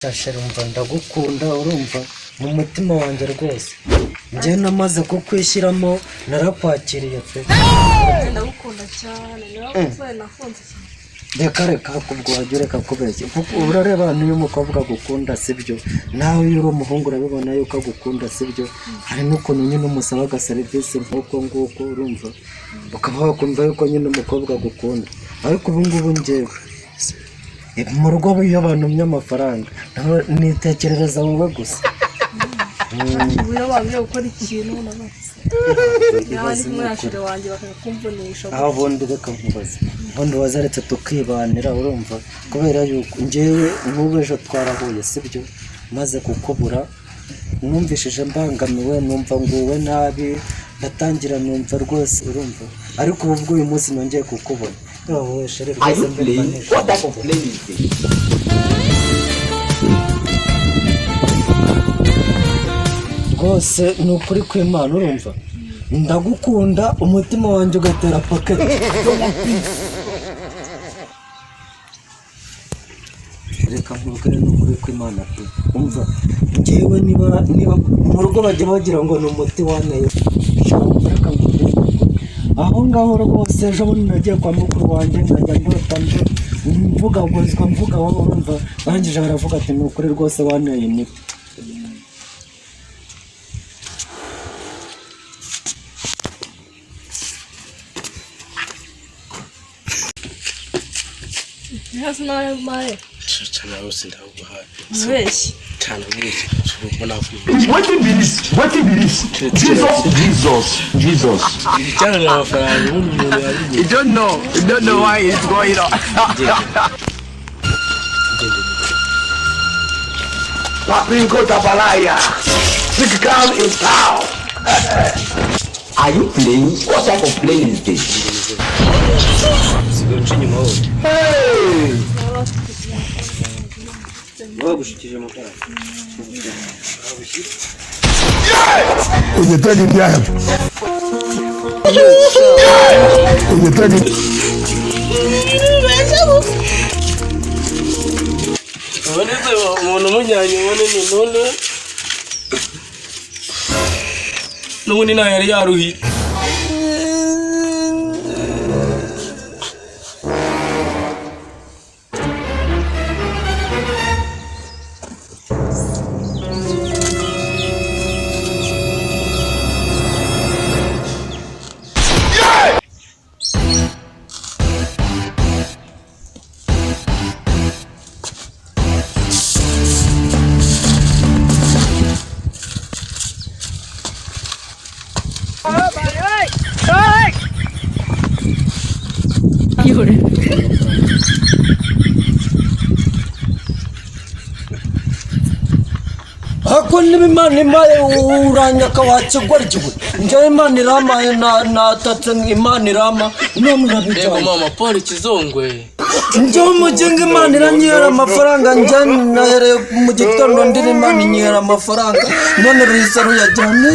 Urumva ndagukunda urumva mu mutima wanjye rwose njye namaze kukwishyiramo narakwakiriye pe ndagukunda cyane nawe nafunze reka kubwo wajya ureka kubeshya kuko urareba niyo umukobwa agukunda sibyo nawe iyo uri umuhungu urabibona yuko agukunda sibyo hari n'ukuntu nyine umusaba agaserivisi nk'uko nguko urumva ukaba wakumva yuko nyine umukobwa agukunda ariko ubu ngubu njyewe mu rugo iyo bantumye amafaranga nitekerereza wowe gusa ubuyo babiye gukora ikintu n'abase yandi mwashire wanjye bakakumvunisha abundi reka nkubaze ubundi wazaretse tukibanira urumva kubera yuko njyewe nk'ubejo twarahuye sibyo maze kukubura numvishije mbangamiwe numva nguwe nabi ndatangira numva rwose urumva ariko ubu bw'uyu munsi nongeye kukubona wowe shere rwose mbibanisha rwose ni ukuri kw'Imana urumva ndagukunda umutima wanjye ugatera paketi reka nkubwire ni ukuri kw'Imana pe umva njyewe niba mu rugo bajya bagira ngo ni umuti wanteye aho ngaho rwose ejo bundi nagiye kwa mukuru wanjye nkajya ndota mvuga wowe urumva barangije baravuga ati ni ukuri rwose wanteye imiti hasi nawe mare cyane rwose ndaguhaye mubeshyi cyane mwese ubona ko Jesus. cyane amafaranga umuntu yabiye You don't know why it's going on. Papinko Tabalaya, sick ground in town. Are you playing? What type of play is this? Hey! Unahitaji gani? Unahitaji Waneze umuntu mujyanye ubone ni none nayo yari yaruhiye ako n'Imana imaye uranyaka wakigwaryiwe njyewe Imana iramaye natatse Imana irama none urabijyanye rego mama Paul Kizongwe njyewe umugenga Imana iranyera amafaranga njye nahereye mu gitondo ndira Imana inyera amafaranga none ruhise ruyajyane